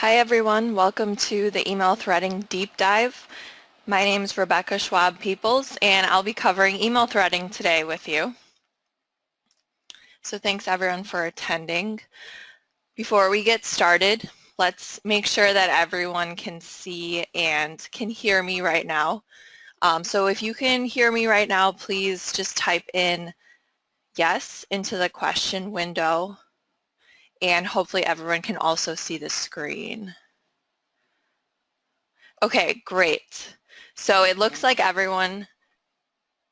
Hi everyone, welcome to the email threading deep dive. My name is Rebecca Schwab-Peoples and I'll be covering email threading today with you. So thanks everyone for attending. Before we get started, let's make sure that everyone can see and can hear me right now. So if you can hear me right now, please just type in yes into the question window and hopefully everyone can also see the screen. Okay, great. So it looks like everyone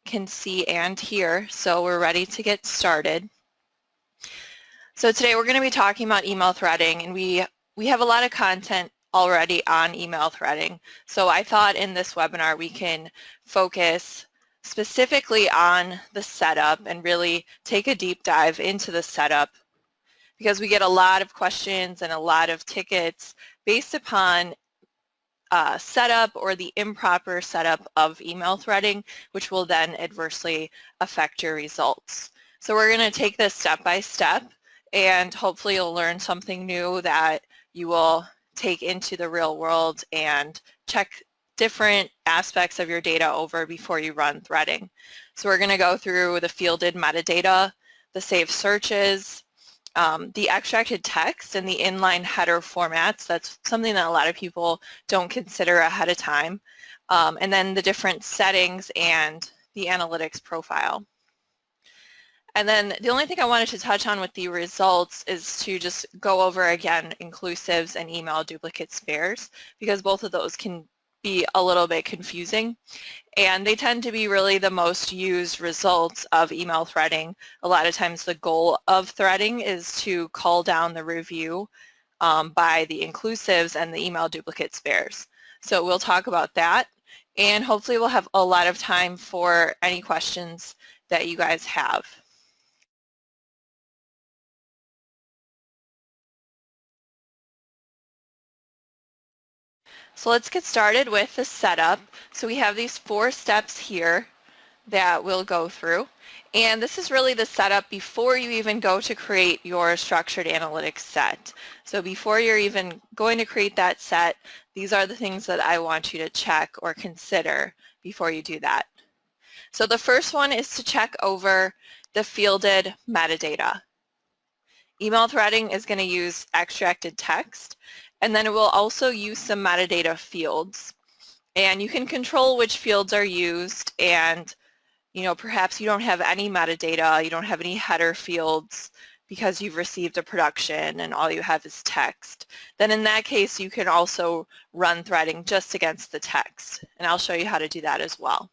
can see and hear, so we're ready to get started. So today we're going to be talking about email threading, and we have a lot of content already on email threading. So I thought in this webinar we can focus specifically on the setup and really take a deep dive into the setup, because we get a lot of questions and a lot of tickets based upon setup or the improper setup of email threading, which will then adversely affect your results. So we're going to take this step by step, and hopefully you'll learn something new that you will take into the real world and check different aspects of your data over before you run threading. So we're going to go through the fielded metadata, the saved searches, the extracted text and the inline header formats. That's something that a lot of people don't consider ahead of time. And then the different settings and the analytics profile. And then the only thing I wanted to touch on with the results is to just go over again inclusives and email duplicate spares, because both of those can be a little bit confusing. And they tend to be really the most used results of email threading. A lot of times the goal of threading is to call down the review by the inclusives and the email duplicate spares. So we'll talk about that, and hopefully we'll have a lot of time for any questions that you guys have. So let's get started with the setup. So we have these 4 steps here that we'll go through. And this is really the setup before you even go to create your structured analytics set. So before you're even going to create that set, these are the things that I want you to check or consider before you do that. So the first one is to check over the fielded metadata. Email threading is going to use extracted text, and then it will also use some metadata fields. And you can control which fields are used, and perhaps you don't have any metadata, you don't have any header fields because you've received a production and all you have is text. Then in that case, you can also run threading just against the text, and I'll show you how to do that as well.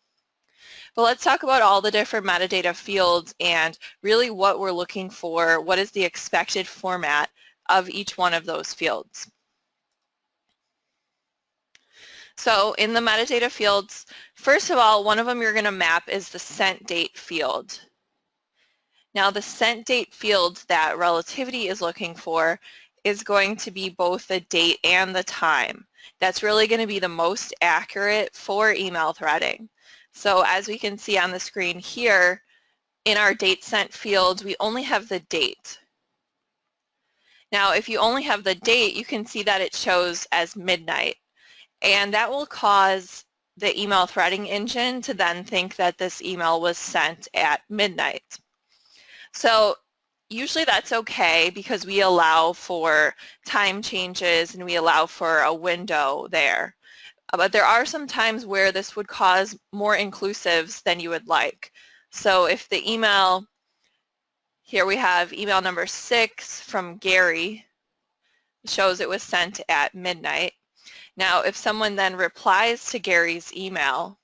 But let's talk about all the different metadata fields and really what we're looking for. What is the expected format of each one of those fields? So in the metadata fields, first of all, one of them you're going to map is the sent date field. Now the sent date field that Relativity is looking for is going to be both the date and the time. That's really going to be the most accurate for email threading. So as we can see on the screen here, in our date sent field, we only have the date. Now if you only have the date, you can see that it shows as midnight, and that will cause the email threading engine to then think that this email was sent at midnight. So usually that's okay because we allow for time changes and we allow for a window there. But there are some times where this would cause more inclusives than you would like. So if the email, here we have email number 6 from Gary, shows it was sent at midnight. Now if someone then replies to Gary's email,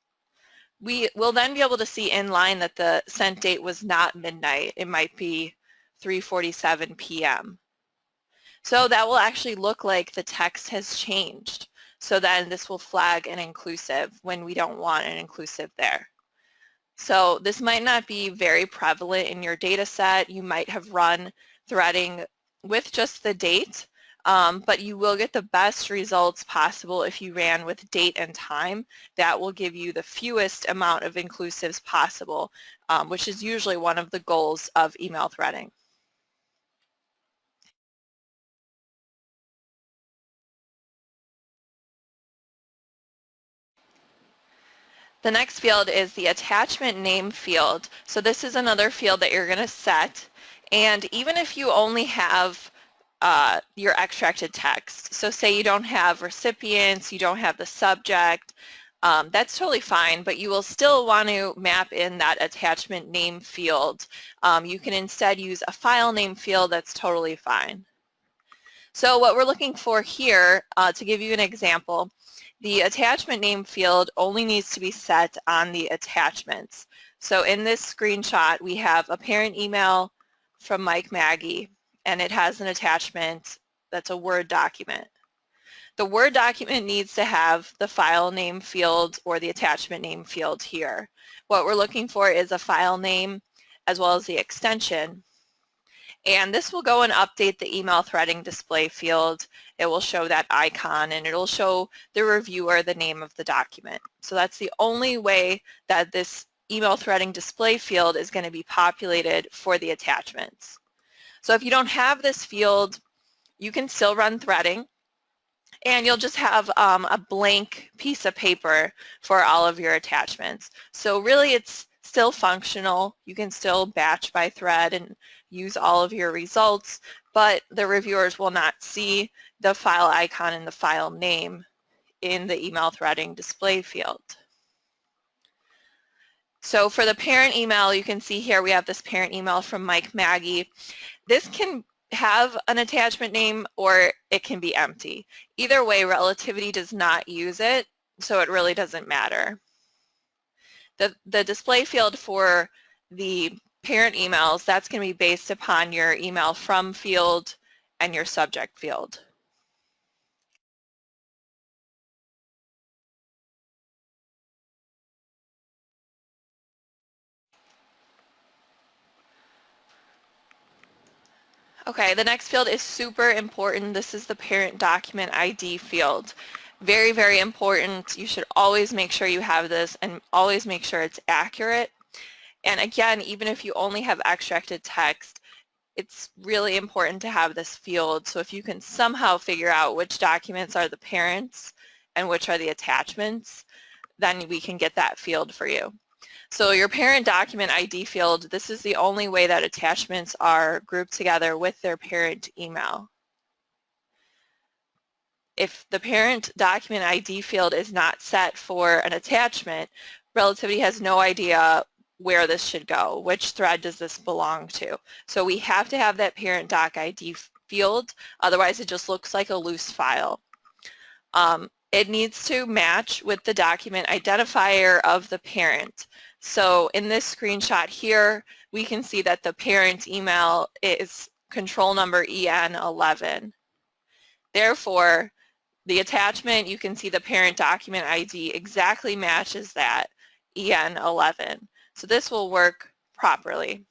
we will then be able to see in line that the sent date was not midnight. It might be 3:47 p.m. So that will actually look like the text has changed. So then this will flag an inclusive when we don't want an inclusive there. So this might not be very prevalent in your data set. You might have run threading with just the date, but you will get the best results possible if you ran with date and time. That will give you the fewest amount of inclusives possible, which is usually one of the goals of email threading. The next field is the attachment name field. So this is another field that you're going to set. And even if you only have your extracted text, so say you don't have recipients, you don't have the subject, that's totally fine, but you will still want to map in that attachment name field. You can instead use a file name field. That's totally fine. So what we're looking for here, to give you an example, the attachment name field only needs to be set on the attachments. So in this screenshot, we have a parent email from Mike Maggie, and it has an attachment that's a Word document. The Word document needs to have the file name field or the attachment name field here. What we're looking for is a file name as well as the extension. And this will go and update the email threading display field. It will show that icon, and it'll show the reviewer the name of the document. So that's the only way that this email threading display field is going to be populated for the attachments. So if you don't have this field, you can still run threading, and you'll just have a blank piece of paper for all of your attachments. So really it's still functional. You can still batch by thread and use all of your results, but the reviewers will not see the file icon and the file name in the email threading display field. So for the parent email, you can see here we have this parent email from Mike Maggie. This can have an attachment name or it can be empty. Either way, Relativity does not use it, so it really doesn't matter. The display field for the parent emails, that's going to be based upon your email from field and your subject field. Okay, the next field is super important. This is the parent document ID field. Very, very important. You should always make sure you have this and always make sure it's accurate. And again, even if you only have extracted text, it's really important to have this field. So if you can somehow figure out which documents are the parents and which are the attachments, then we can get that field for you. So your parent document ID field, this is the only way that attachments are grouped together with their parent email. If the parent document ID field is not set for an attachment, Relativity has no idea where this should go. Which thread does this belong to? So we have to have that parent doc ID field, otherwise it just looks like a loose file. It needs to match with the document identifier of the parent. So in this screenshot here, we can see that the parent email is control number EN11. Therefore, the attachment, you can see the parent document ID exactly matches that EN11. So this will work properly.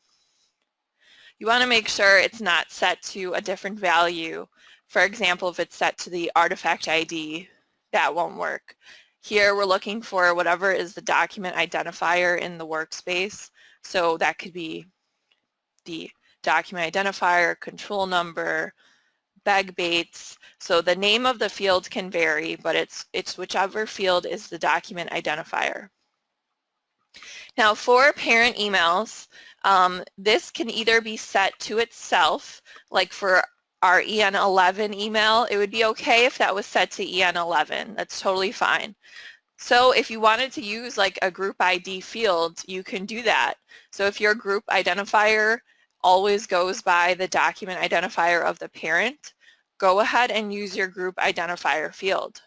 You want to make sure it's not set to a different value. For example, if it's set to the artifact ID, that won't work. Here we're looking for whatever is the document identifier in the workspace. So that could be the document identifier, control number, BegBaits. So the name of the field can vary, but it's whichever field is the document identifier. Now for parent emails, this can either be set to itself, like for our EN11 email, it would be okay if that was set to EN11. That's totally fine. So if you wanted to use like a group ID field, you can do that. So if your group identifier always goes by the document identifier of the parent, go ahead and use your group identifier field.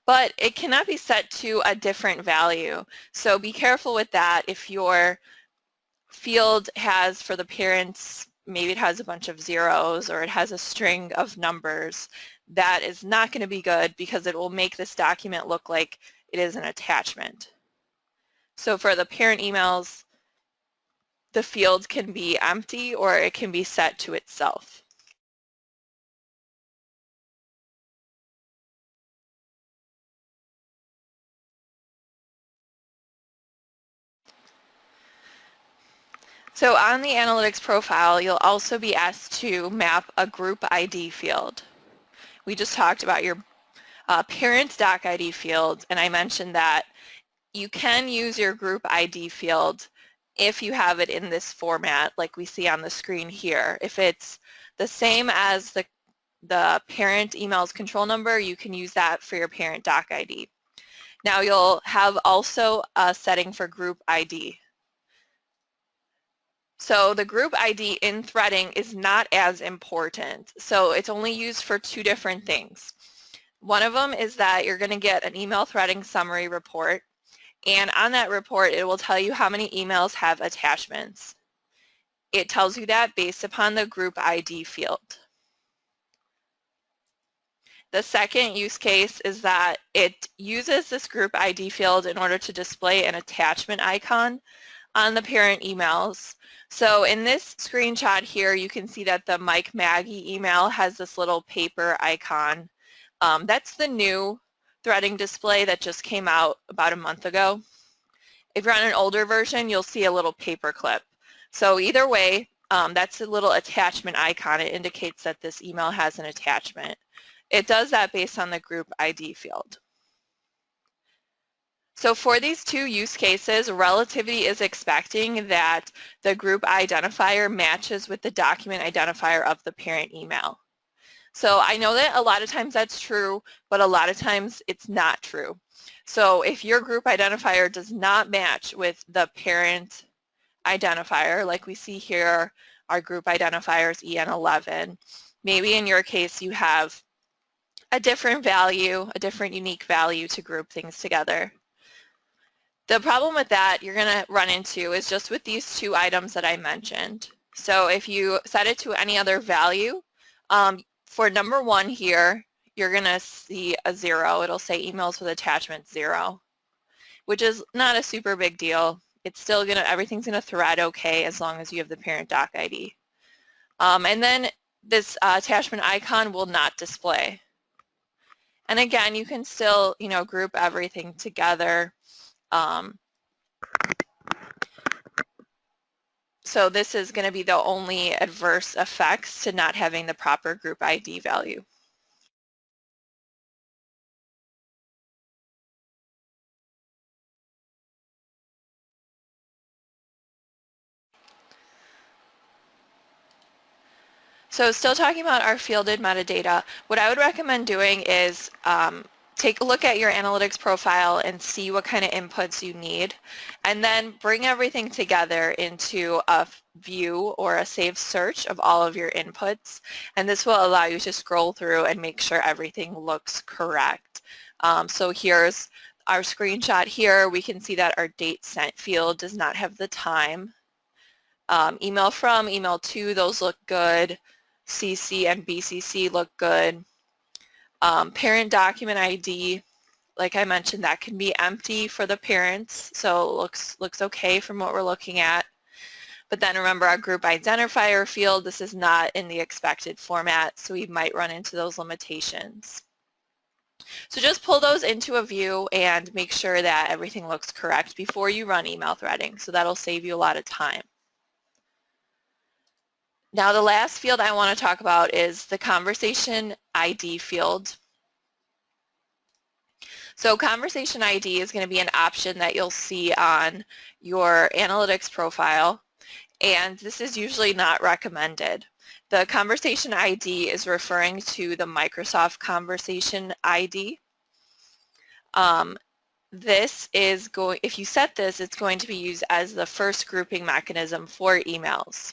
But it cannot be set to a different value. So be careful with that. If your field has for the parents, maybe it has a bunch of zeros or it has a string of numbers, that is not going to be good because it will make this document look like it is an attachment. So for the parent emails, the field can be empty or it can be set to itself. So on the analytics profile, you'll also be asked to map a group ID field. We just talked about your parent doc ID field, and I mentioned that you can use your group ID field if you have it in this format like we see on the screen here. If it's the same as the parent email's control number, you can use that for your parent doc ID. Now you'll have also a setting for group ID. So the group ID in threading is not as important. So it's only used for two different things. One of them is that you're going to get an email threading summary report, and on that report it will tell you how many emails have attachments. It tells you that based upon the group ID field. The second use case is that it uses this group ID field in order to display an attachment icon on the parent emails. So in this screenshot here, you can see that the Mike Maggie email has this little paper icon. That's the new threading display that just came out about a month ago. If you're on an older version, you'll see a little paper clip. So either way, that's a little attachment icon. It indicates that this email has an attachment. It does that based on the group ID field. So for these two use cases, Relativity is expecting that the group identifier matches with the document identifier of the parent email. So I know that a lot of times that's true, but a lot of times it's not true. So if your group identifier does not match with the parent identifier, like we see here, our group identifier is EN11, maybe in your case you have a different value, a different unique value to group things together. The problem with that you're going to run into is just with these two items that I mentioned. So if you set it to any other value, for number 1 here, you're going to see a 0. It'll say emails with attachment 0, which is not a super big deal. It's still going to, everything's going to thread okay as long as you have the parent doc ID. And then this attachment icon will not display. And again, you can still, group everything together. So this is going to be the only adverse effects to not having the proper group ID value. So still talking about our fielded metadata, what I would recommend doing is take a look at your analytics profile and see what kind of inputs you need, and then bring everything together into a view or a saved search of all of your inputs, and this will allow you to scroll through and make sure everything looks correct. So here's our screenshot here. We can see that our date sent field does not have the time. Email from, email to, those look good. CC and BCC look good. Parent document ID, like I mentioned, that can be empty for the parents, so it looks okay from what we're looking at. But then remember our group identifier field, this is not in the expected format, so we might run into those limitations. So just pull those into a view and make sure that everything looks correct before you run email threading, so that'll save you a lot of time. Now the last field I want to talk about is the conversation ID field. So conversation ID is going to be an option that you'll see on your analytics profile, and this is usually not recommended. The conversation ID is referring to the Microsoft Conversation ID. This is going, if you set this, it's going to be used as the first grouping mechanism for emails.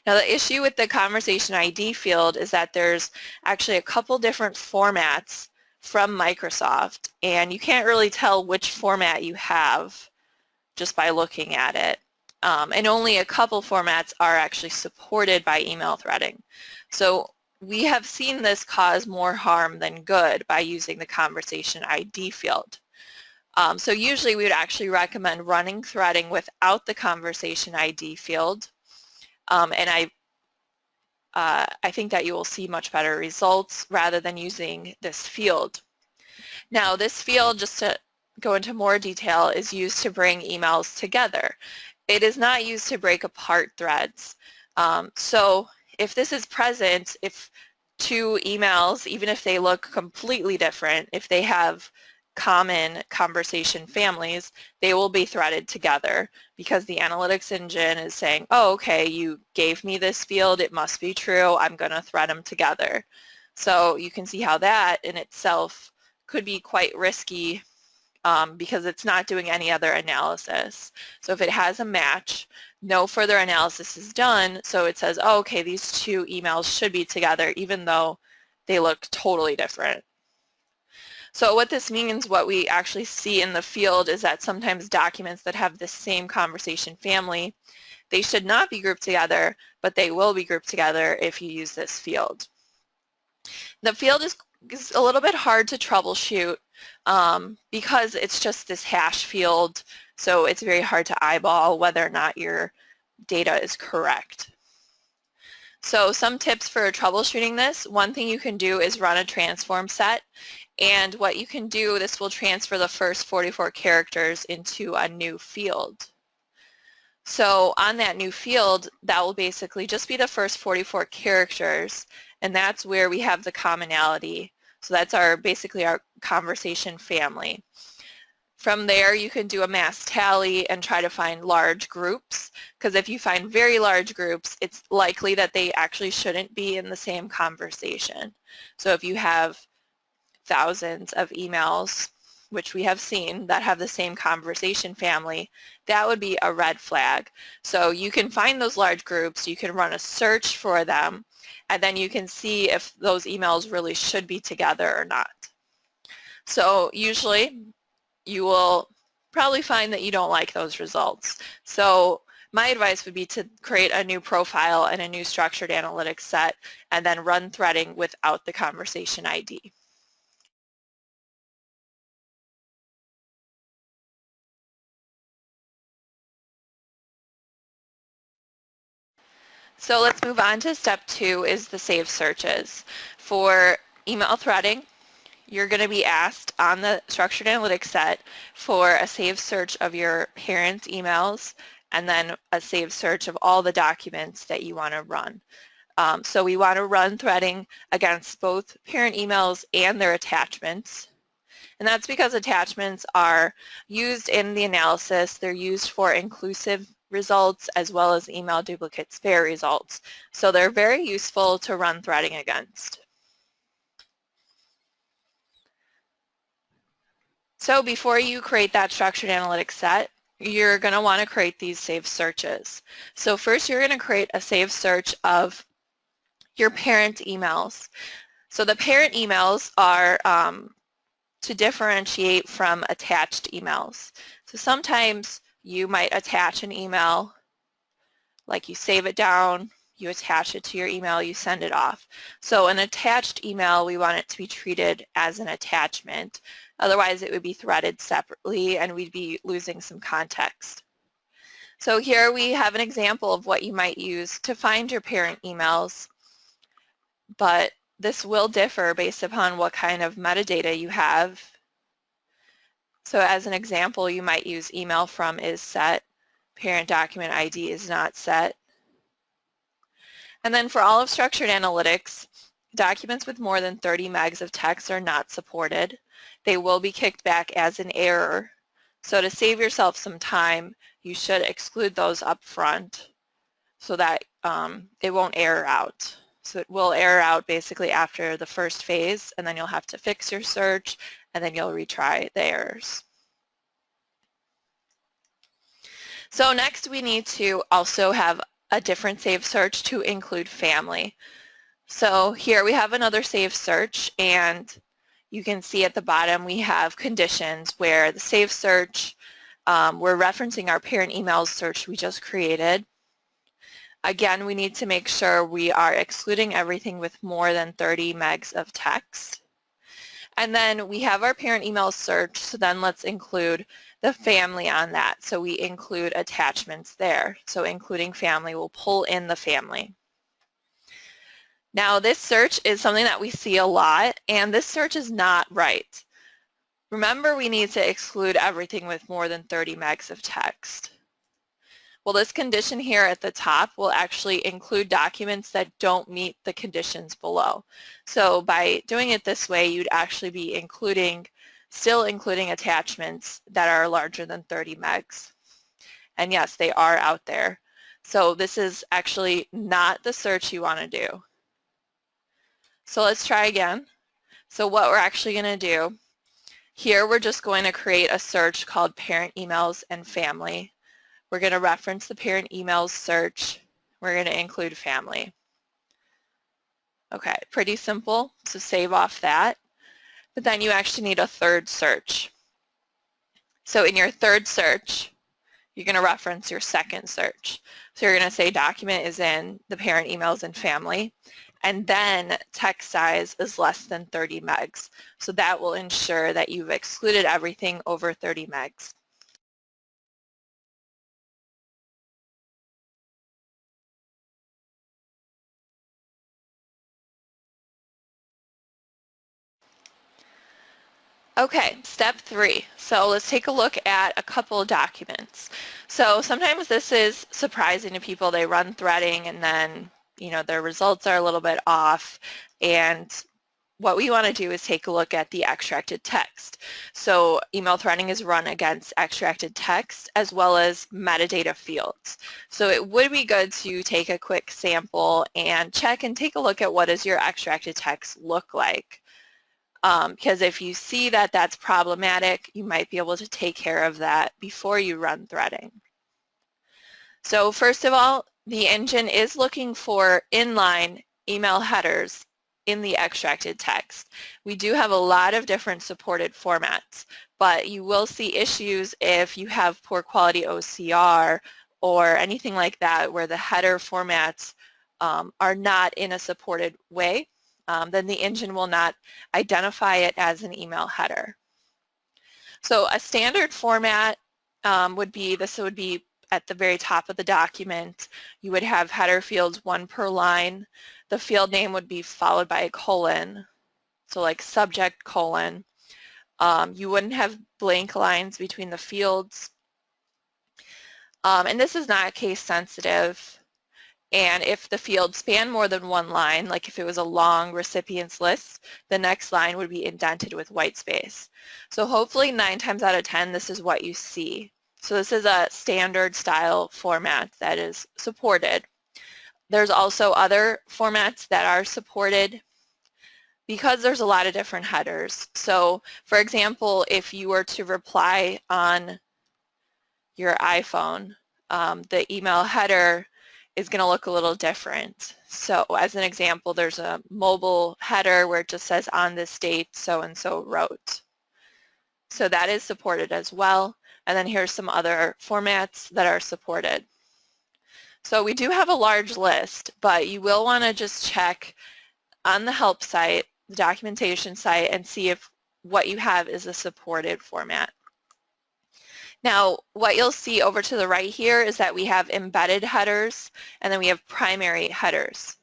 Now the issue with the conversation ID field is that there's actually a couple different formats from Microsoft, and you can't really tell which format you have just by looking at it. And only a couple formats are actually supported by email threading. So we have seen this cause more harm than good by using the conversation ID field. So usually we would actually recommend running threading without the conversation ID field. And I think that you will see much better results rather than using this field. Now this field, just to go into more detail, is used to bring emails together. It is not used to break apart threads. So if this is present, if two emails, even if they look completely different, if they have common conversation families, they will be threaded together because the analytics engine is saying, oh, okay, you gave me this field, it must be true, I'm going to thread them together. So you can see how that in itself could be quite risky because it's not doing any other analysis. So if it has a match, no further analysis is done, so it says, oh, okay, these two emails should be together even though they look totally different. So what this means, what we actually see in the field, is that sometimes documents that have the same conversation family, they should not be grouped together, but they will be grouped together if you use this field. The field is a little bit hard to troubleshoot because it's just this hash field, so it's very hard to eyeball whether or not your data is correct. So some tips for troubleshooting this: one thing you can do is run a transform set, and what you can do, this will transfer the first 44 characters into a new field. So on that new field, that will basically just be the first 44 characters, and that's where we have the commonality. So that's basically our conversation family. From there, you can do a mass tally and try to find large groups, because if you find very large groups, it's likely that they actually shouldn't be in the same conversation. So if you have thousands of emails, which we have seen, that have the same conversation family, that would be a red flag. So you can find those large groups, you can run a search for them, and then you can see if those emails really should be together or not. So usually you will probably find that you don't like those results. So my advice would be to create a new profile and a new structured analytics set and then run threading without the conversation ID. So let's move on to step 2, is the saved searches. For email threading, you're going to be asked on the structured analytics set for a saved search of your parents' emails and then a saved search of all the documents that you want to run. So we want to run threading against both parent emails and their attachments. And that's because attachments are used in the analysis. They're used for inclusive results as well as email duplicate spare results. So they're very useful to run threading against. So before you create that structured analytics set, you're going to want to create these saved searches. So first you're going to create a saved search of your parent emails. So the parent emails are to differentiate from attached emails. So sometimes you might attach an email, like you save it down, you attach it to your email, you send it off. So an attached email, we want it to be treated as an attachment. Otherwise it would be threaded separately and we'd be losing some context. So here we have an example of what you might use to find your parent emails, but this will differ based upon what kind of metadata you have. So as an example, you might use email from is set, parent document ID is not set. And then for all of structured analytics, documents with more than 30 megs of text are not supported. They will be kicked back as an error. So to save yourself some time, you should exclude those up front so that it won't error out. So it will error out basically after the first phase, and then you'll have to fix your search, and then you'll retry the errors. So next we need to also have a different saved search to include family. So here we have another saved search, and you can see at the bottom we have conditions where the saved search, we're referencing our parent emails search we just created. Again, we need to make sure we are excluding everything with more than 30 megs of text. And then we have our parent email search, so then let's include the family on that. So we include attachments there. So including family will pull in the family. Now this search is something that we see a lot, and this search is not right. Remember, we need to exclude everything with more than 30 megs of text. Well, this condition here at the top will actually include documents that don't meet the conditions below. So by doing it this way, you'd actually be still including attachments that are larger than 30 megs. And yes, they are out there. So this is actually not the search you want to do. So let's try again. So what we're actually going to do, here we're just going to create a search called parent emails and family. We're going to reference the parent emails search. We're going to include family. Okay, pretty simple, so save off that. But then you actually need a third search. So in your third search, you're going to reference your second search. So you're going to say document is in the parent emails and family, and then text size is less than 30 megs. So that will ensure that you've excluded everything over 30 megs. Okay, step 3. So let's take a look at a couple of documents. So sometimes this is surprising to people. They run threading and then, their results are a little bit off. And what we want to do is take a look at the extracted text. So email threading is run against extracted text as well as metadata fields. So it would be good to take a quick sample and check and take a look at what does your extracted text look like. Because if you see that that's problematic, you might be able to take care of that before you run threading. So first of all, the engine is looking for inline email headers in the extracted text. We do have a lot of different supported formats, but you will see issues if you have poor quality OCR or anything like that where the header formats are not in a supported way. Then the engine will not identify it as an email header. So a standard format would be at the very top of the document. You would have header fields 1 per line. The field name would be followed by a colon, so like subject colon. You wouldn't have blank lines between the fields. And this is not case sensitive. And if the fields span more than one line, like if it was a long recipients list, the next line would be indented with white space. So hopefully 9 times out of 10, this is what you see. So this is a standard style format that is supported. There's also other formats that are supported because there's a lot of different headers. So for example, if you were to reply on your iPhone, the email header is going to look a little different. So as an example, there's a mobile header where it just says on this date so-and-so wrote. So that is supported as well. And then here's some other formats that are supported. So we do have a large list, but you will want to just check on the help site, the documentation site, and see if what you have is a supported format. Now, what you'll see over to the right here is that we have embedded headers, and then we have primary headers.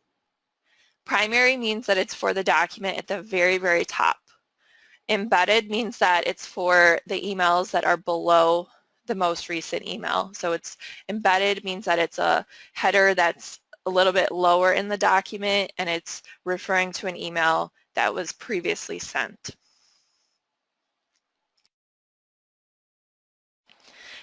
Primary means that it's for the document at the very, very top. Embedded means that it's for the emails that are below the most recent email. So it's embedded means that it's a header that's a little bit lower in the document, and it's referring to an email that was previously sent.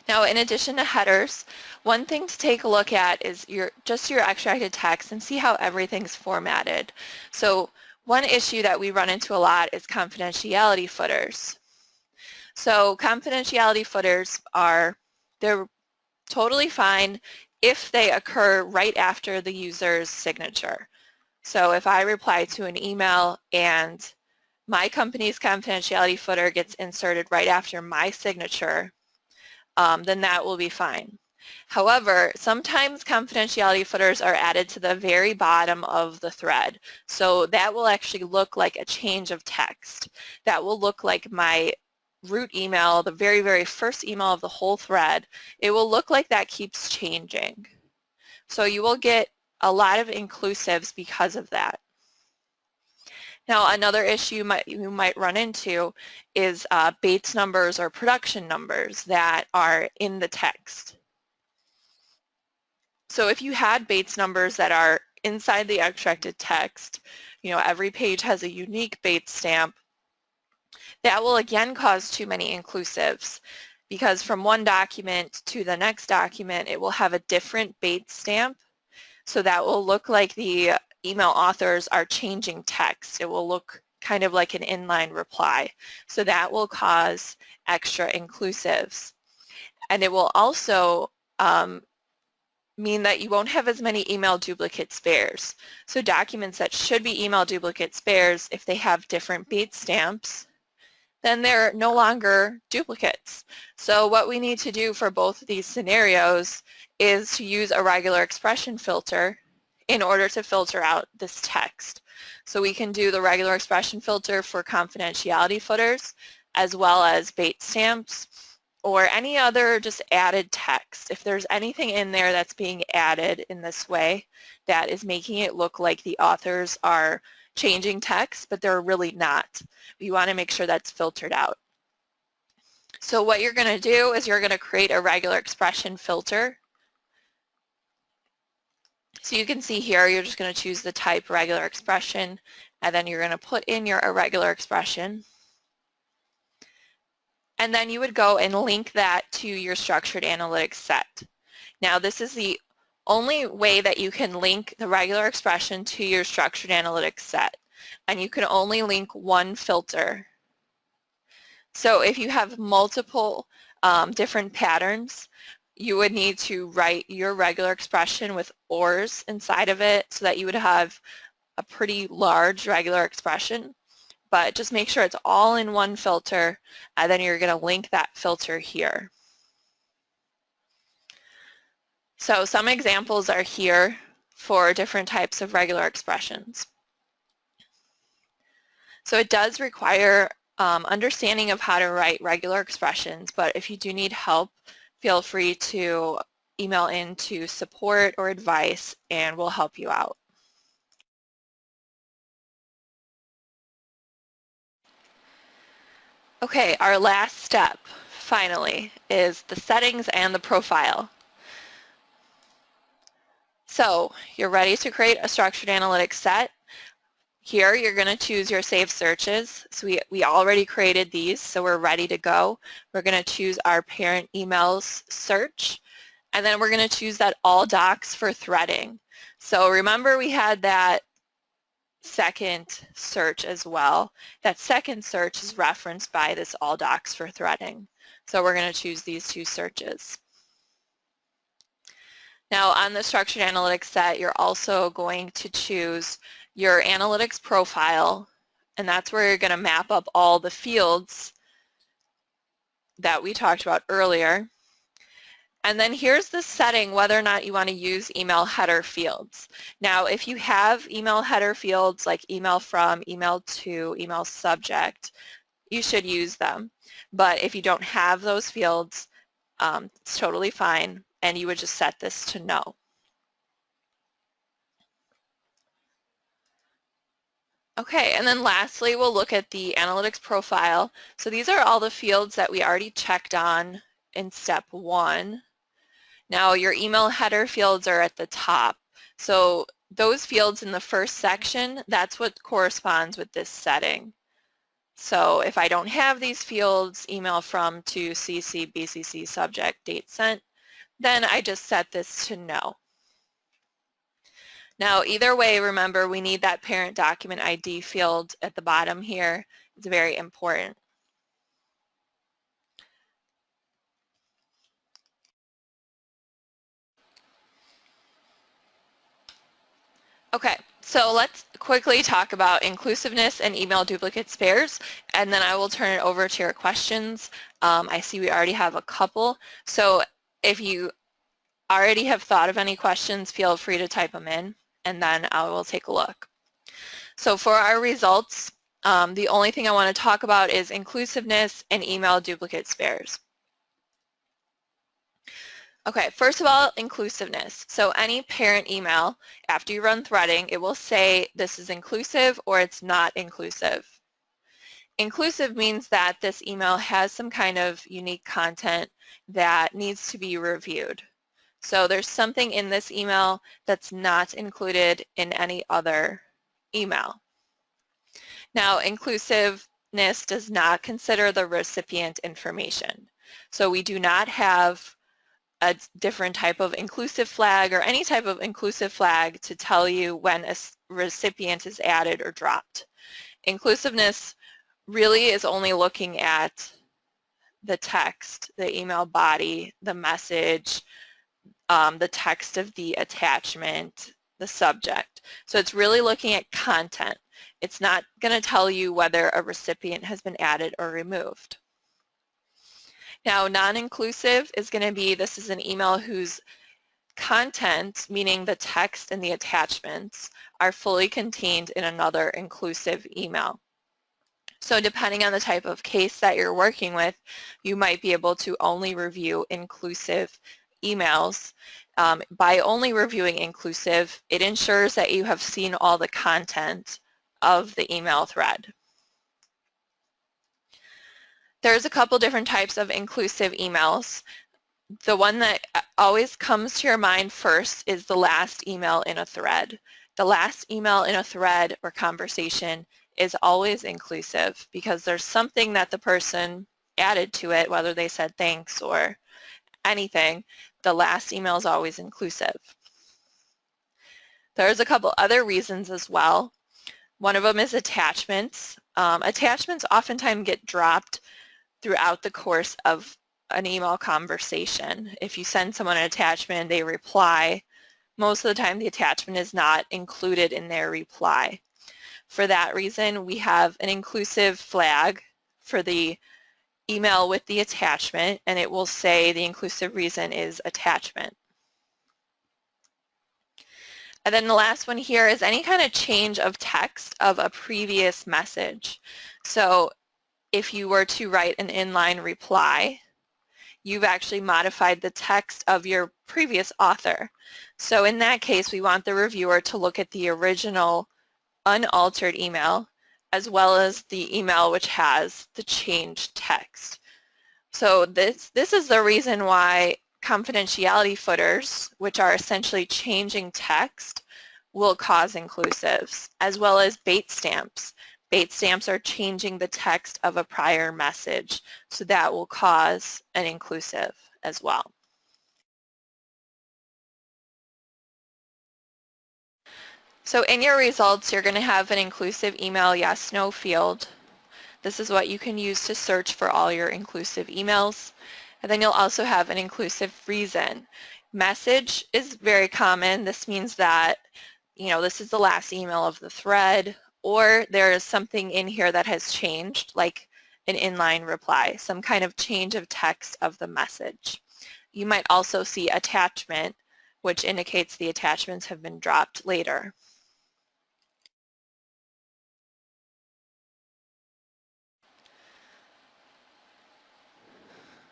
Now, in addition to headers, one thing to take a look at is your extracted text and see how everything's formatted. So one issue that we run into a lot is confidentiality footers. So confidentiality footers they're totally fine if they occur right after the user's signature. So if I reply to an email and my company's confidentiality footer gets inserted right after my signature, then that will be fine. However, sometimes confidentiality footers are added to the very bottom of the thread. So that will actually look like a change of text. That will look like my root email, the very, very first email of the whole thread. It will look like that keeps changing. So you will get a lot of inclusives because of that. Now, another issue you might run into is Bates numbers or production numbers that are in the text. So if you had Bates numbers that are inside the extracted text, every page has a unique Bates stamp, that will again cause too many inclusives, because from one document to the next document it will have a different Bates stamp, so that will look like the email authors are changing text. It will look kind of like an inline reply, so that will cause extra inclusives. And it will also mean that you won't have as many email duplicate spares. So documents that should be email duplicate spares, if they have different Bates stamps, then they're no longer duplicates. So what we need to do for both of these scenarios is to use a regular expression filter in order to filter out this text. So we can do the regular expression filter for confidentiality footers as well as Bates stamps or any other just added text. If there's anything in there that's being added in this way that is making it look like the authors are changing text, but they're really not, you want to make sure that's filtered out. So what you're going to do is you're going to create a regular expression filter. So you can see here, you're just going to choose the type regular expression, and then you're going to put in your irregular expression. And then you would go and link that to your structured analytics set. Now this is the only way that you can link the regular expression to your structured analytics set, and you can only link one filter. So if you have multiple different patterns, you would need to write your regular expression with ORs inside of it so that you would have a pretty large regular expression. But just make sure it's all in one filter, and then you're going to link that filter here. So some examples are here for different types of regular expressions. So it does require understanding of how to write regular expressions, but if you do need help, feel free to email in to support or advice and we'll help you out. Okay, our last step, finally, is the settings and the profile. So you're ready to create a structured analytics set. Here you're going to choose your saved searches. So we already created these, so we're ready to go. We're going to choose our parent emails search, and then we're going to choose that all docs for threading. So remember we had that second search as well. That second search is referenced by this all docs for threading. So we're going to choose these two searches. Now on the structured analytics set, you're also going to choose your analytics profile, and that's where you're going to map up all the fields that we talked about earlier. And then here's the setting whether or not you want to use email header fields. Now if you have email header fields like email from, email to, email subject, you should use them. But if you don't have those fields, it's totally fine, and you would just set this to no. Okay, and then lastly we'll look at the analytics profile. So these are all the fields that we already checked on in step 1. Now your email header fields are at the top. So those fields in the first section, that's what corresponds with this setting. So if I don't have these fields, email from to CC, BCC, subject, date sent, then I just set this to no. Now either way, remember we need that parent document ID field at the bottom here. It's very important. Okay, so let's quickly talk about inclusiveness and email duplicate spares, and then I will turn it over to your questions. I see we already have a couple, so if you already have thought of any questions, feel free to type them in, and then I will take a look. So for our results, the only thing I want to talk about is inclusiveness and email duplicate spares. Okay, first of all, inclusiveness. So any parent email, after you run threading, it will say this is inclusive or it's not inclusive. Inclusive means that this email has some kind of unique content that needs to be reviewed. So there's something in this email that's not included in any other email. Now, inclusiveness does not consider the recipient information. So we do not have a different type of inclusive flag or any type of inclusive flag to tell you when a recipient is added or dropped. Inclusiveness really is only looking at the text, the email body, the message, the text of the attachment, the subject. So it's really looking at content. It's not going to tell you whether a recipient has been added or removed. Now, non-inclusive is going to be, this is an email whose content, meaning the text and the attachments, are fully contained in another inclusive email. So depending on the type of case that you're working with, you might be able to only review inclusive emails. By only reviewing inclusive, it ensures that you have seen all the content of the email thread. There's a couple different types of inclusive emails. The one that always comes to your mind first is the last email in a thread. The last email in a thread or conversation is always inclusive because there's something that the person added to it, whether they said thanks or anything. The last email is always inclusive. There's a couple other reasons as well. One of them is attachments. Attachments oftentimes get dropped throughout the course of an email conversation. If you send someone an attachment, they reply. Most of the time the attachment is not included in their reply. For that reason, we have an inclusive flag for the email with the attachment, and it will say the inclusive reason is attachment. And then the last one here is any kind of change of text of a previous message. So if you were to write an inline reply, you've actually modified the text of your previous author. So in that case, we want the reviewer to look at the original unaltered email as well as the email which has the changed text. So this is the reason why confidentiality footers, which are essentially changing text, will cause inclusives, as well as bait stamps. Bait stamps are changing the text of a prior message, so that will cause an inclusive as well. So in your results, you're going to have an inclusive email yes/no field. This is what you can use to search for all your inclusive emails. And then you'll also have an inclusive reason. Message is very common. This means that, this is the last email of the thread, or there is something in here that has changed, like an inline reply, some kind of change of text of the message. You might also see attachment, which indicates the attachments have been dropped later.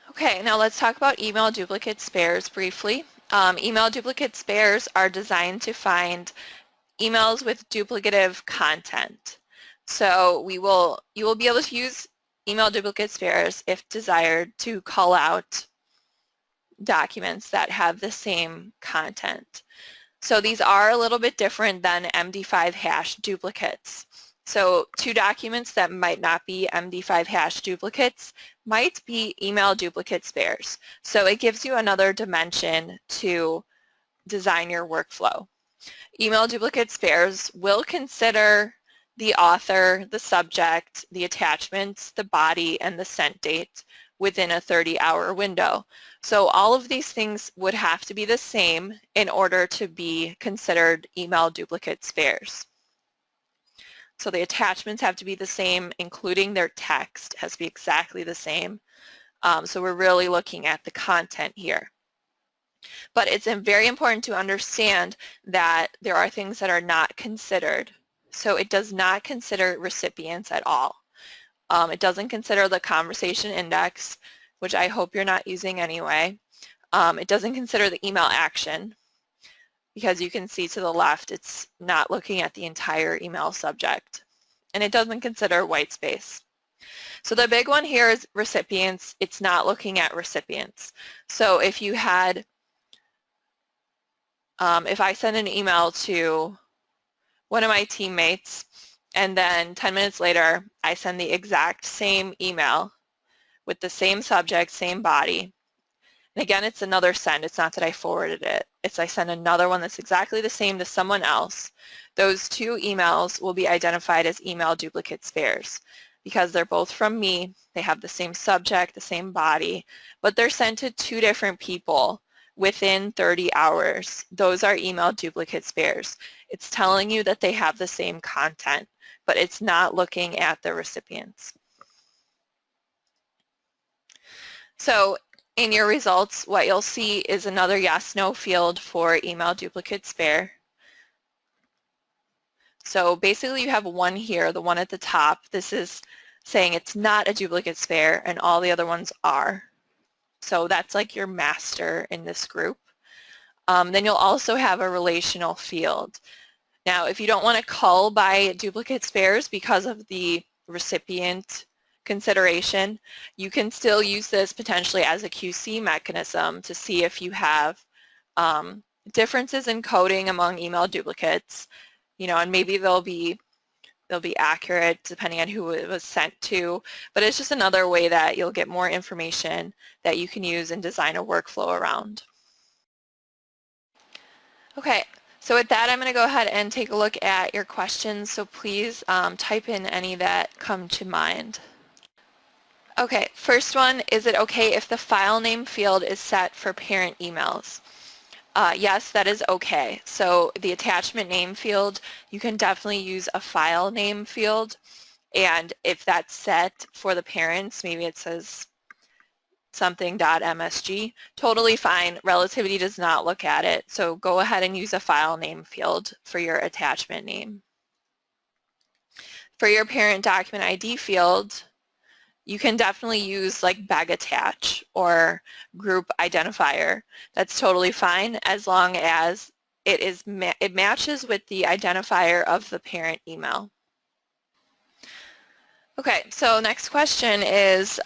Okay, now let's talk about email duplicate spares briefly. Email duplicate spares are designed to find emails with duplicative content. So you will be able to use email duplicate spares if desired to call out documents that have the same content. So these are a little bit different than MD5 hash duplicates. So two documents that might not be MD5 hash duplicates might be email duplicate spares. So it gives you another dimension to design your workflow. Email duplicate spares will consider the author, the subject, the attachments, the body, and the sent date within a 30-hour window. So all of these things would have to be the same in order to be considered email duplicate spares. So the attachments have to be the same, including their text has to be exactly the same. So we're really looking at the content here. But it's very important to understand that there are things that are not considered. So it does not consider recipients at all. It doesn't consider the conversation index, which I hope you're not using anyway. It doesn't consider the email action, because you can see to the left it's not looking at the entire email subject. And it doesn't consider white space. So the big one here is recipients. It's not looking at recipients. So if you had If I send an email to one of my teammates and then 10 minutes later I send the exact same email with the same subject, same body, and again, it's another send. It's not that I forwarded it. It's I send another one that's exactly the same to someone else. Those two emails will be identified as email duplicate spares because they're both from me. They have the same subject, the same body, but they're sent to two different people within 30 hours. Those are email duplicate spares. It's telling you that they have the same content, but it's not looking at the recipients. So in your results, what you'll see is another yes/no field for email duplicate spare. So basically you have one here, the one at the top. This is saying it's not a duplicate spare and all the other ones are. So that's like your master in this group. Then you'll also have a relational field. Now if you don't want to cull by duplicate spares because of the recipient consideration, you can still use this potentially as a QC mechanism to see if you have differences in coding among email duplicates, and maybe they'll be accurate depending on who it was sent to, but it's just another way that you'll get more information that you can use and design a workflow around. Okay, so with that I'm going to go ahead and take a look at your questions, so please type in any that come to mind. Okay, first one, is it okay if the file name field is set for parent emails? Yes, that is okay. So the attachment name field, you can definitely use a file name field, and if that's set for the parents, maybe it says something.msg, totally fine. Relativity does not look at it, so go ahead and use a file name field for your attachment name. For your parent document ID field, you can definitely use like bag_attach or group identifier. That's totally fine as long as it matches with the identifier of the parent email. Okay, so next question is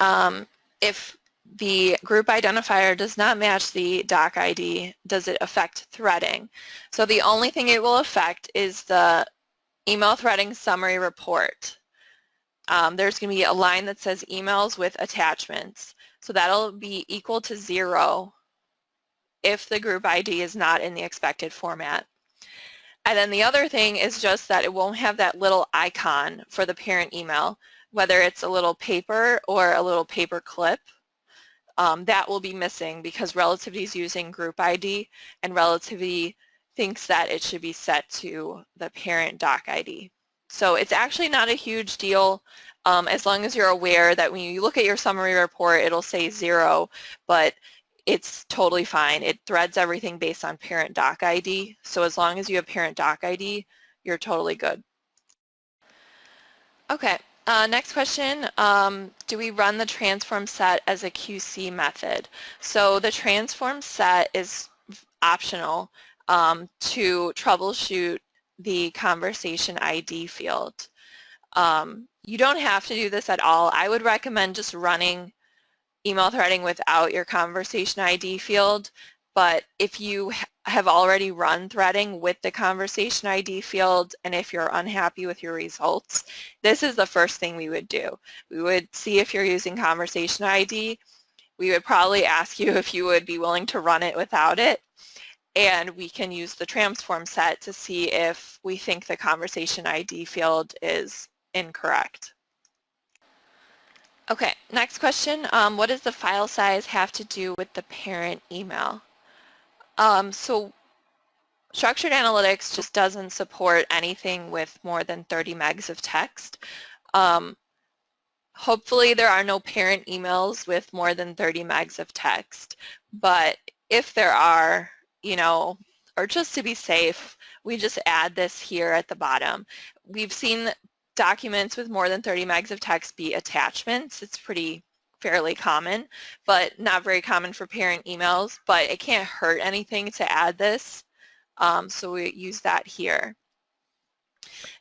if the group identifier does not match the doc ID, does it affect threading? So the only thing it will affect is the email threading summary report. There's going to be a line that says emails with attachments. So that'll be equal to 0 if the group ID is not in the expected format. And then the other thing is just that it won't have that little icon for the parent email, whether it's a little paper or a little paper clip. That will be missing because Relativity is using group ID and Relativity thinks that it should be set to the parent doc ID. So it's actually not a huge deal as long as you're aware that when you look at your summary report, it'll say 0, but it's totally fine. It threads everything based on parent doc ID. So as long as you have parent doc ID, you're totally good. Okay, next question. Do we run the transform set as a QC method? So the transform set is optional to troubleshoot the conversation ID field. You don't have to do this at all. I would recommend just running email threading without your conversation ID field, but if you have already run threading with the conversation ID field and if you're unhappy with your results, this is the first thing we would do. We would see if you're using conversation ID. We would probably ask you if you would be willing to run it without it, and we can use the transform set to see if we think the conversation ID field is incorrect. Okay, next question. What does the file size have to do with the parent email? So Structured Analytics just doesn't support anything with more than 30 megs of text. Hopefully there are no parent emails with more than 30 megs of text, but if there are, or just to be safe, we just add this here at the bottom. We've seen documents with more than 30 megs of text be attachments. It's fairly common, but not very common for parent emails, but it can't hurt anything to add this, so we use that here.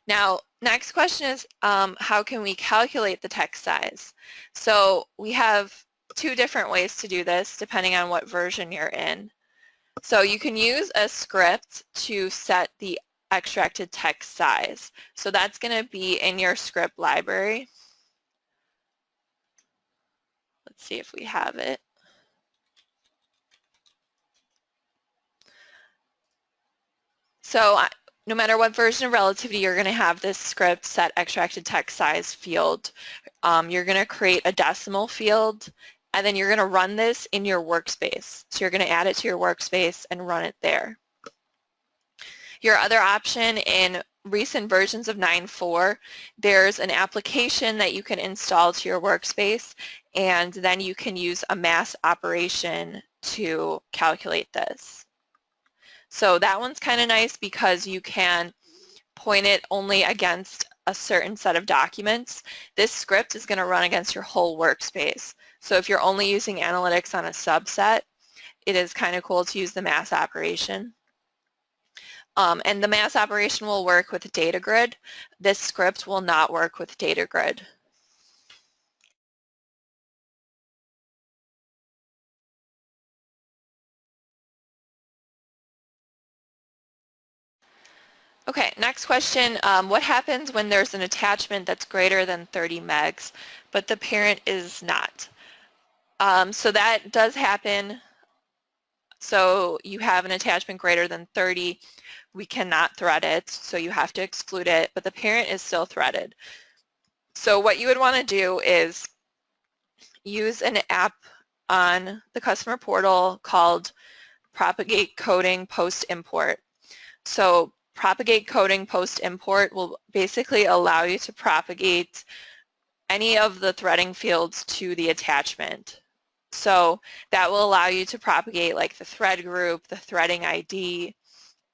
Now, next question is how can we calculate the text size? So we have two different ways to do this depending on what version you're in. So you can use a script to set the extracted text size. So that's going to be in your script library. Let's see if we have it. So no matter what version of Relativity, you're going to have this script set extracted text size field. You're going to create a decimal field, and then you're going to run this in your workspace. So you're going to add it to your workspace and run it there. Your other option in recent versions of 9.4, there's an application that you can install to your workspace, and then you can use a mass operation to calculate this. So that one's kind of nice because you can point it only against a certain set of documents. This script is going to run against your whole workspace. So if you're only using analytics on a subset, it is kind of cool to use the mass operation. And the mass operation will work with DataGrid. This script will not work with DataGrid. Okay, next question. What happens when there's an attachment that's greater than 30 megs, but the parent is not? So that does happen. So you have an attachment greater than 30. We cannot thread it, so you have to exclude it, but the parent is still threaded. So what you would want to do is use an app on the customer portal called Propagate Coding Post Import. So Propagate Coding Post Import will basically allow you to propagate any of the threading fields to the attachment. So that will allow you to propagate like the thread group, the threading ID,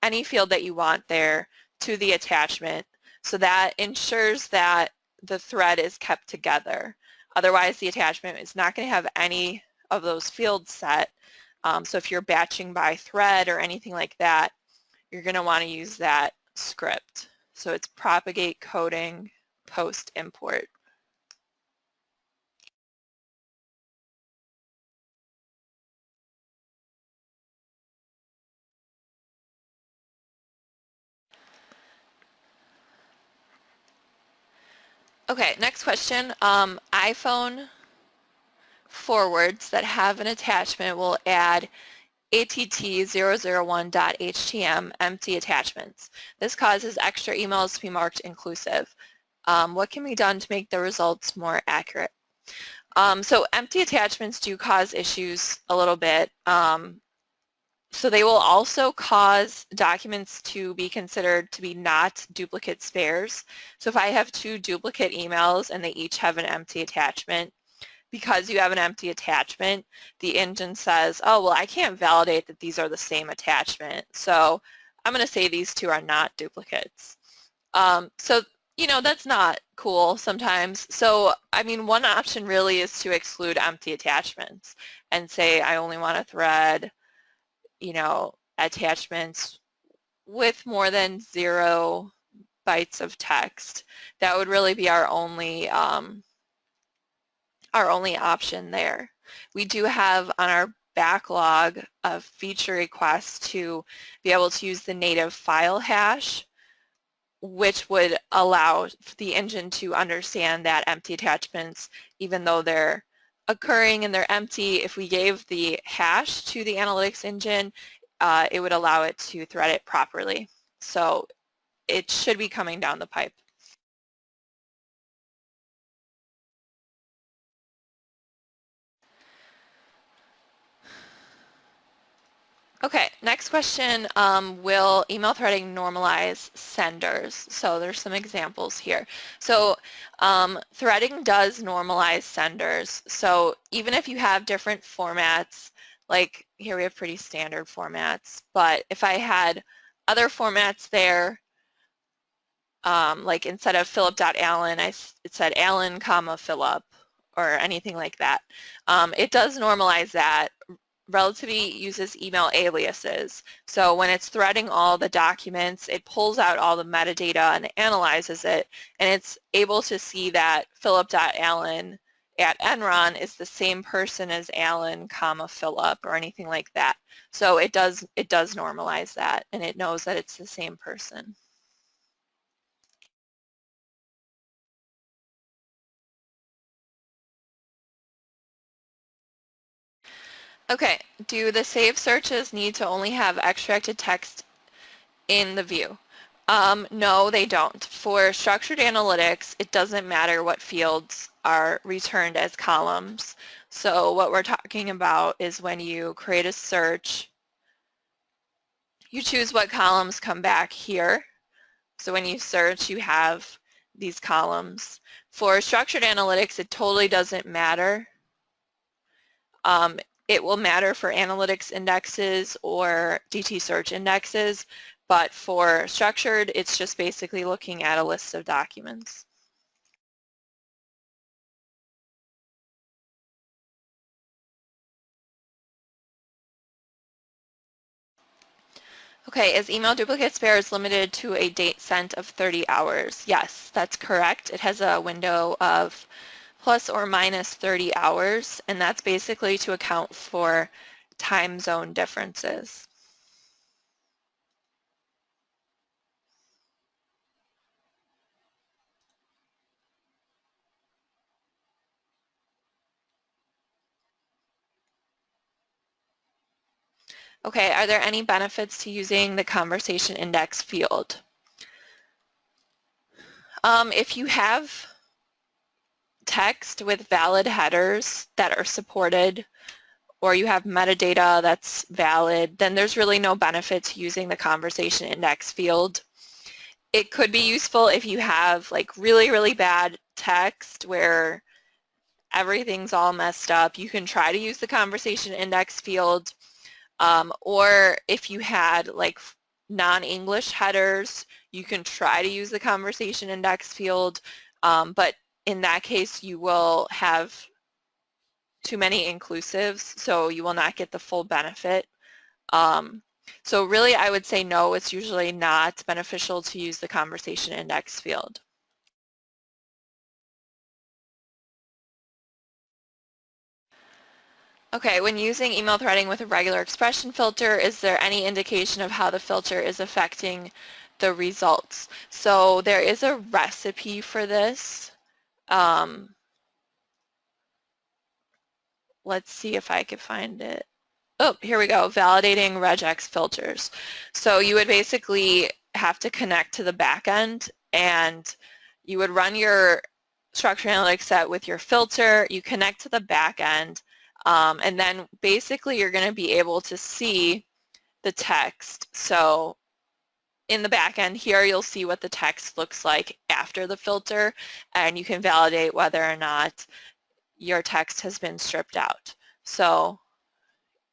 any field that you want there to the attachment. So that ensures that the thread is kept together. Otherwise, the attachment is not going to have any of those fields set. So if you're batching by thread or anything like that, you're going to want to use that script. So it's propagate coding post import. Okay, next question. iPhone forwards that have an attachment will add att001.htm empty attachments. This causes extra emails to be marked inclusive. What can be done to make the results more accurate? So empty attachments do cause issues a little bit. So they will also cause documents to be considered to be not duplicate spares. So if I have two duplicate emails and they each have an empty attachment, because you have an empty attachment, the engine says, oh, well, I can't validate that these are the same attachment. So I'm going to say these two are not duplicates. So, you know, that's not cool sometimes. So, I mean, one option really is to exclude empty attachments and say I only want to thread, you know, attachments with more than 0 bytes of text. That would really be our only option there. We do have on our backlog a feature request to be able to use the native file hash, which would allow the engine to understand that empty attachments, even though they're occurring and they're empty, if we gave the hash to the analytics engine, it would allow it to thread it properly. So it should be coming down the pipe. Okay, next question, will email threading normalize senders? So there's some examples here. So threading does normalize senders. So even if you have different formats, like here we have pretty standard formats, but if I had other formats there, like instead of Philip.Allen, it said Allen, Philip, or anything like that. It does normalize that. Relativity uses email aliases. So when it's threading all the documents, it pulls out all the metadata and analyzes it, and it's able to see that Philip.Allen at Enron is the same person as Alan, comma, Philip, or anything like that. So it does normalize that, and it knows that it's the same person. Okay, do the saved searches need to only have extracted text in the view? No, they don't. For structured analytics, it doesn't matter what fields are returned as columns. So what we're talking about is when you create a search, you choose what columns come back here. So when you search, you have these columns. For structured analytics, it totally doesn't matter. It will matter for analytics indexes or DT search indexes, but for structured, it's just basically looking at a list of documents. Okay, is email duplicate spares limited to a date sent of 30 hours? Yes, that's correct. It has a window of plus or minus 30 hours, and that's basically to account for time zone differences. Okay, are there any benefits to using the conversation index field? If you have text with valid headers that are supported, or you have metadata that's valid, then there's really no benefit to using the conversation index field. It could be useful if you have like really, really bad text where everything's all messed up. You can try to use the conversation index field, or if you had like non-English headers, you can try to use the conversation index field, but in that case you will have too many inclusives, so you will not get the full benefit. So really I would say no, it's usually not beneficial to use the conversation index field. Okay, when using email threading with a regular expression filter, is there any indication of how the filter is affecting the results? So there is a recipe for this. Let's see if I could find it. Oh, here we go, validating regex filters. So you would basically have to connect to the back end, and you would run your structured analytics set with your filter, you connect to the back end, and then basically you're going to be able to see the text. So in the back end here, you'll see what the text looks like after the filter, and you can validate whether or not your text has been stripped out. So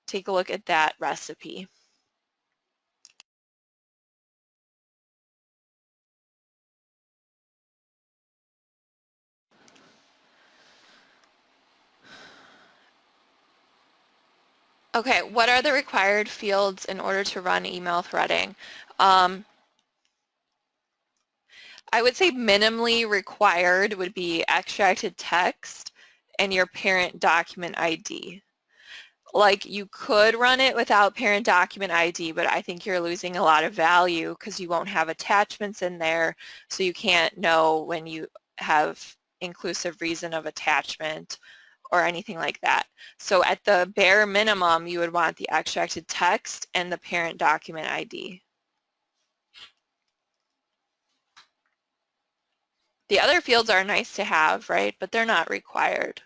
take a look at that recipe. Okay, what are the required fields in order to run email threading? I would say minimally required would be extracted text and your parent document ID. Like you could run it without parent document ID, but I think you're losing a lot of value because you won't have attachments in there, so you can't know when you have inclusive reason of attachment or anything like that. So at the bare minimum, you would want the extracted text and the parent document ID. The other fields are nice to have, right? But they're not required.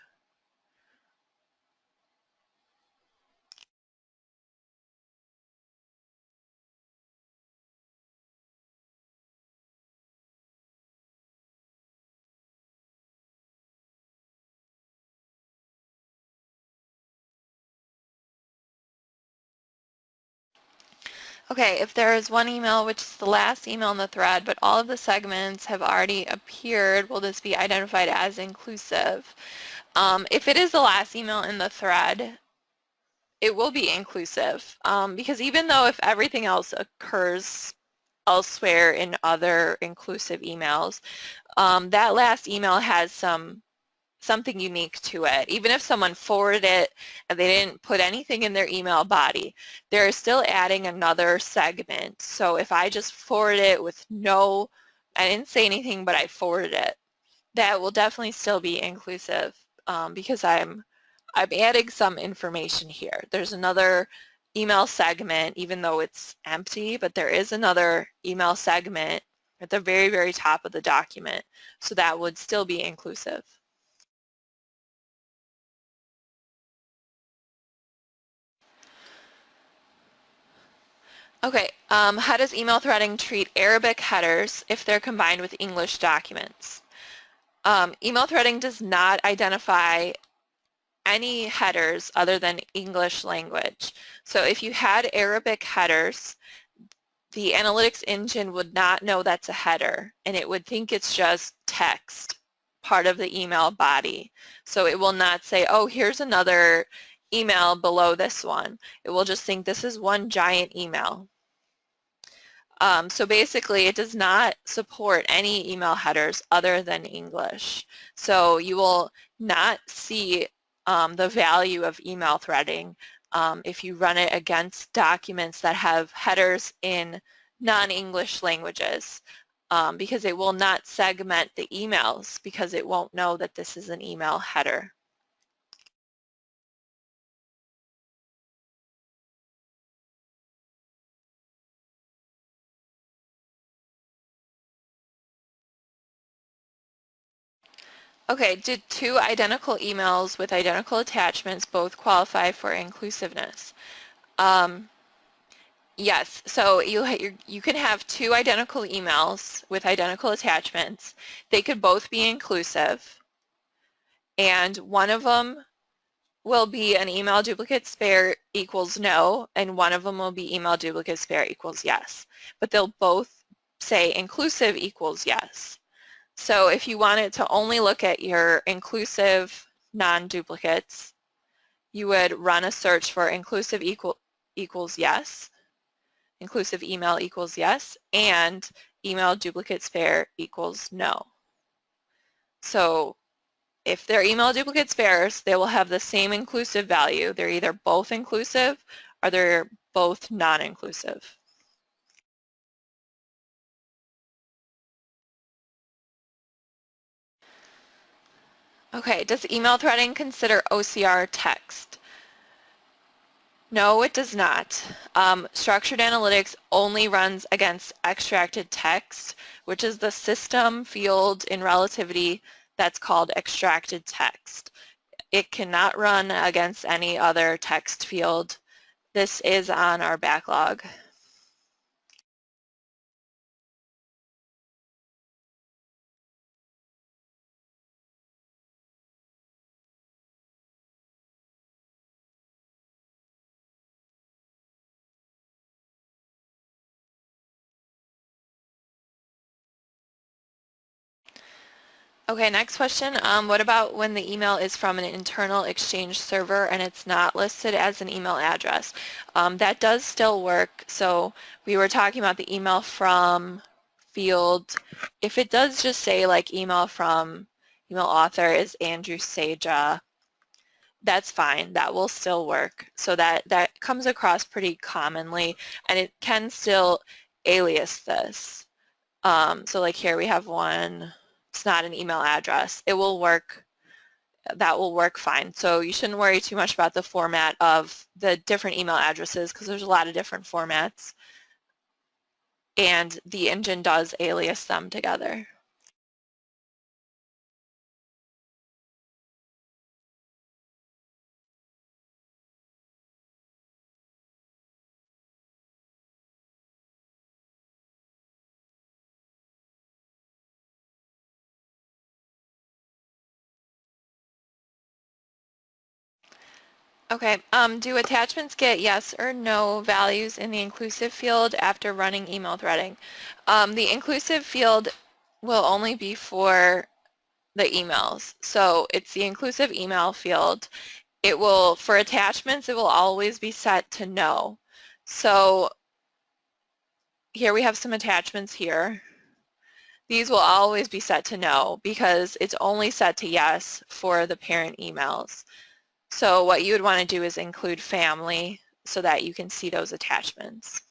Okay, if there is one email which is the last email in the thread, but all of the segments have already appeared, will this be identified as inclusive? If it is the last email in the thread, it will be inclusive, because even though if everything else occurs elsewhere in other inclusive emails, that last email has some something unique to it. Even if someone forwarded it and they didn't put anything in their email body, they're still adding another segment. So if I just forward it with I didn't say anything, but I forwarded it, that will definitely still be inclusive because I'm adding some information here. There's another email segment, even though it's empty, but there is another email segment at the very, very top of the document. So that would still be inclusive. Okay, how does email threading treat Arabic headers if they're combined with English documents? Email threading does not identify any headers other than English language. So if you had Arabic headers, the analytics engine would not know that's a header, and it would think it's just text, part of the email body. So it will not say, oh, here's another email below this one. It will just think this is one giant email. So basically, it does not support any email headers other than English. So you will not see the value of email threading if you run it against documents that have headers in non-English languages because it will not segment the emails because it won't know that this is an email header. Okay, did two identical emails with identical attachments both qualify for inclusiveness? Yes, so you can have two identical emails with identical attachments. They could both be inclusive, and one of them will be an email duplicate spare equals no, and one of them will be email duplicate spare equals yes. But they'll both say inclusive equals yes. So if you wanted to only look at your inclusive non-duplicates, you would run a search for inclusive equals yes, inclusive email equals yes, and email duplicate spare equals no. So if they're email duplicate spares, they will have the same inclusive value. They're either both inclusive or they're both non-inclusive. Okay, does email threading consider OCR text? No, it does not. Structured analytics only runs against extracted text, which is the system field in relativity that's called extracted text. It cannot run against any other text field. This is on our backlog. Okay, next question. What about when the email is from an internal Exchange server and it's not listed as an email address? That does still work. So we were talking about the email from field. If it does just say like email author is Andrew Saja, that's fine. That will still work. So that comes across pretty commonly, and it can still alias this. So like here we have one. It's not an email address. It will work. That will work fine. So you shouldn't worry too much about the format of the different email addresses because there's a lot of different formats, and the engine does alias them together. Okay, do attachments get yes or no values in the inclusive field after running email threading? The inclusive field will only be for the emails. So it's the inclusive email field. It will, for attachments, it will always be set to no. So here we have some attachments here. These will always be set to no because it's only set to yes for the parent emails. So what you would want to do is include family so that you can see those attachments.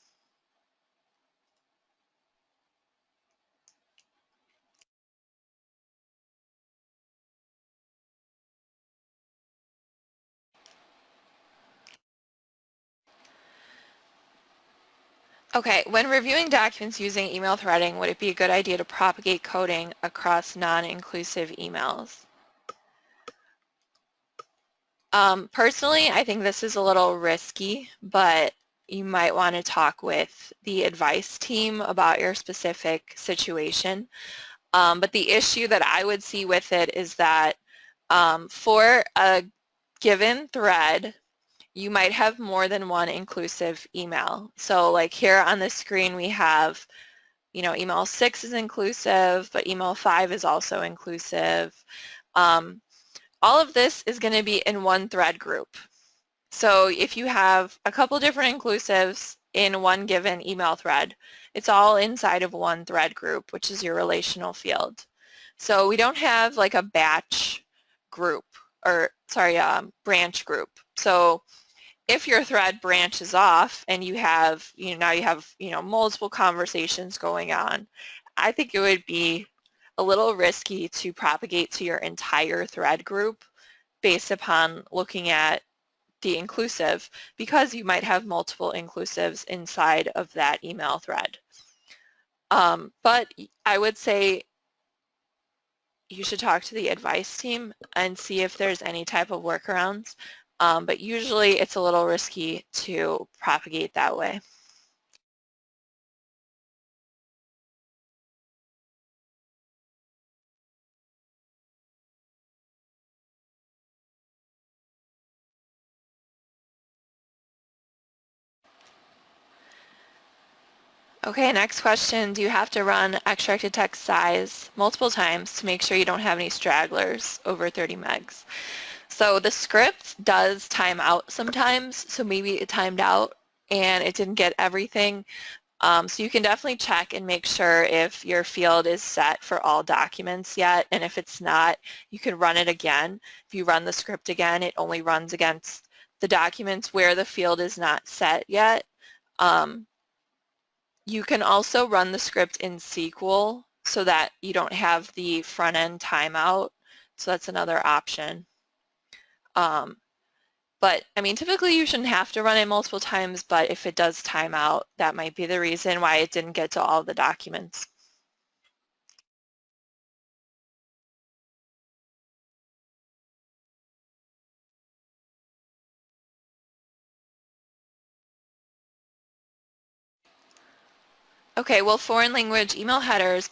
Okay, when reviewing documents using email threading, would it be a good idea to propagate coding across non-inclusive emails? Personally, I think this is a little risky, but you might want to talk with the advice team about your specific situation. But the issue that I would see with it is that for a given thread, you might have more than one inclusive email. So like here on the screen we have, email 6 is inclusive, but email 5 is also inclusive. All of this is going to be in one thread group. So if you have a couple different inclusives in one given email thread, it's all inside of one thread group, which is your relational field. So we don't have like a batch group, or sorry, branch group. So if your thread branches off and you have, now you have, multiple conversations going on, I think it would be a little risky to propagate to your entire thread group based upon looking at the inclusive, because you might have multiple inclusives inside of that email thread. But I would say you should talk to the advice team and see if there's any type of workarounds. But usually it's a little risky to propagate that way. Okay, next question. Do you have to run extracted text size multiple times to make sure you don't have any stragglers over 30 megs? So the script does time out sometimes, so maybe it timed out and it didn't get everything. So you can definitely check and make sure if your field is set for all documents yet, and if it's not, you can run it again. If you run the script again, it only runs against the documents where the field is not set yet. You can also run the script in SQL so that you don't have the front-end timeout, so that's another option. But I mean, typically you shouldn't have to run it multiple times, but if it does time out, that might be the reason why it didn't get to all the documents. Okay, will foreign language email headers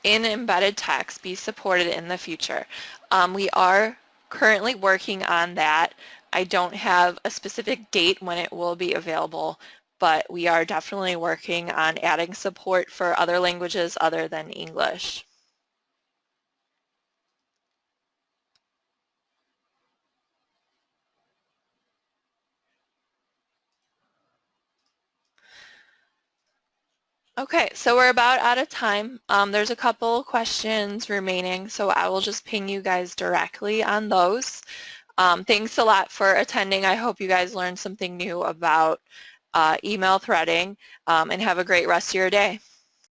in embedded text be supported in the future? We are currently working on that. I don't have a specific date when it will be available, but we are definitely working on adding support for other languages other than English. Okay, so we're about out of time. There's a couple questions remaining, so I will just ping you guys directly on those. Thanks a lot for attending. I hope you guys learned something new about email threading, and have a great rest of your day.